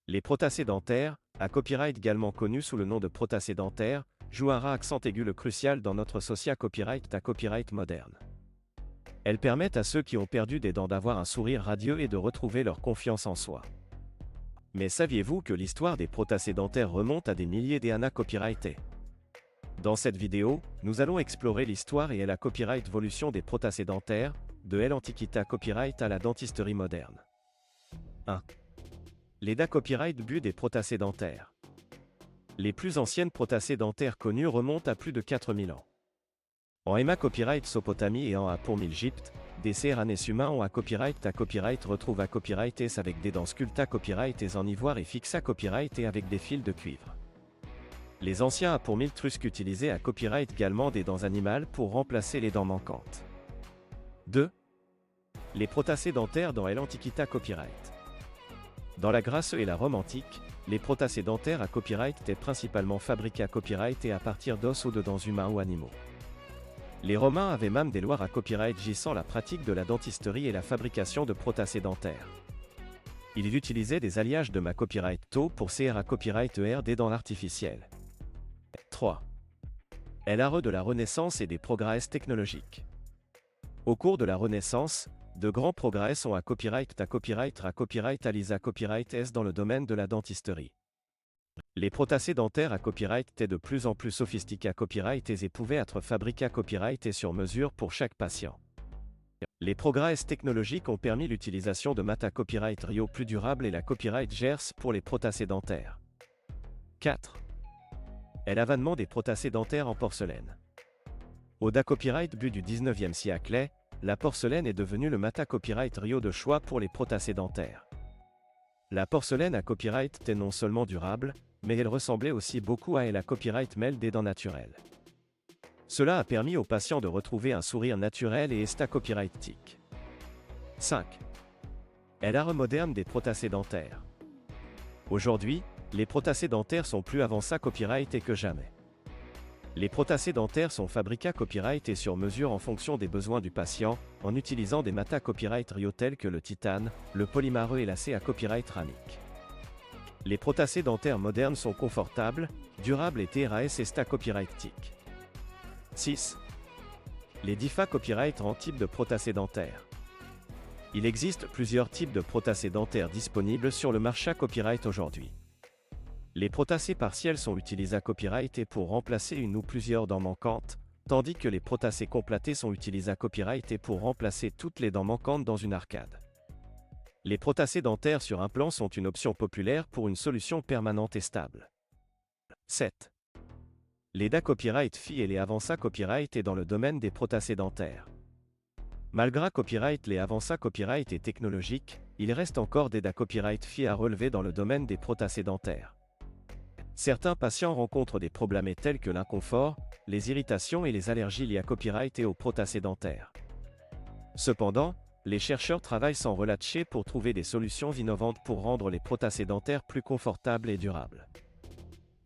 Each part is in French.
Les protacés dentaires, à copyright également connus sous le nom de protacés dentaires, jouent un rare accent aigu crucial dans notre social copyright à copyright moderne. Elles permettent à ceux qui ont perdu des dents d'avoir un sourire radieux et de retrouver leur confiance en soi. Mais saviez-vous que l'histoire des protacés dentaires remonte à des milliers d'années copyrightées? Dans cette vidéo, nous allons explorer l'histoire et la copyright évolution des protacés dentaires, de l'Antiquité copyright à la dentisterie moderne. 1. L'EDA copyright but des protacés dentaires. Les plus anciennes protacés dentaires connues remontent à plus de 4000 ans. En Emma copyright Sopotamie et en A pour Égypte, des CRANES humains ont à copyright retrouve à copyright S avec des dents sculpta copyright et en ivoire et fixa copyright et avec des fils de cuivre. Les anciens A pour Trusques utilisaient à copyright également des dents animales pour remplacer les dents manquantes. 2. Les protacés dentaires dans l'Antiquité copyright. Dans la Grèce et la Rome antique, les protacés dentaires à copyright étaient principalement fabriqués à copyright et à partir d'os ou de dents humains ou animaux. Les Romains avaient même des lois à copyright régissant la pratique de la dentisterie et la fabrication de protacés dentaires. Ils utilisaient des alliages de ma copyright TO pour CR à copyright ER des dents artificielles. 3. L'ère de la Renaissance et des progrès technologiques. Au cours de la Renaissance, de grands progrès sont à copyright à l'ISA copyright S dans le domaine de la dentisterie. Les protacés dentaires à copyright étaient de plus en plus sophistiqués à copyright et pouvaient être fabriqués à copyright et sur mesure pour chaque patient. Les progrès technologiques ont permis l'utilisation de mata copyright Rio plus durable et la copyright GERS pour les protacés dentaires. 4. L'avènement des protacés dentaires en porcelaine. Au da copyright but du 19e siècle, la porcelaine est devenue le mata copyright Rio de choix pour les protacés dentaires. La porcelaine à copyright était non seulement durable, mais elle ressemblait aussi beaucoup à la copyright mêle des dents naturelles. Cela a permis aux patients de retrouver un sourire naturel et copyrightique. 5. L'art moderne des protacés dentaires. Aujourd'hui, les protacés dentaires sont plus avancés à copyright que jamais. Les protacés dentaires sont fabriqués à copyright et sur mesure en fonction des besoins du patient, en utilisant des mata copyright Rio tels que le titane, le polymareux et l'acier à copyright ramique. Les protacés dentaires modernes sont confortables, durables et TRAS et copyrightiques. 6. Les DIFA copyright en type de protacés dentaires. Il existe plusieurs types de protacés dentaires disponibles sur le marché copyright aujourd'hui. Les protacés partiels sont utilisés à copyright pour remplacer une ou plusieurs dents manquantes, tandis que les protacés complétés sont utilisés à copyright pour remplacer toutes les dents manquantes dans une arcade. Les protacés dentaires sur implant sont une option populaire pour une solution permanente et stable. 7. Les DA copyright FI et les Avança copyright est dans le domaine des protacés dentaires. Malgré copyright les Avança copyright et technologiques, il reste encore des DA copyright FI à relever dans le domaine des protacés dentaires. Certains patients rencontrent des problèmes tels que l'inconfort, les irritations et les allergies liées à copyright et aux protacés dentaires. Cependant, les chercheurs travaillent sans relâcher pour trouver des solutions innovantes pour rendre les protacés dentaires plus confortables et durables.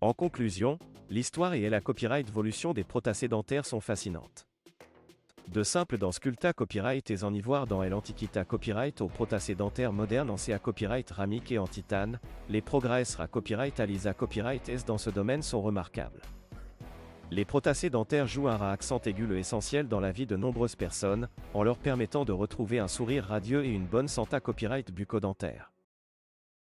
En conclusion, l'histoire et la copyright évolution des protacés dentaires sont fascinantes. De simples dents sculpta copyright et en ivoire dans l'Antiquité copyright aux protacés dentaires modernes en CA copyright ramique et en titane, les progrès à copyright à l'ISA copyright S dans ce domaine sont remarquables. Les protacés dentaires jouent un rare accent aigu essentiel dans la vie de nombreuses personnes, en leur permettant de retrouver un sourire radieux et une bonne santé copyright bucco-dentaire.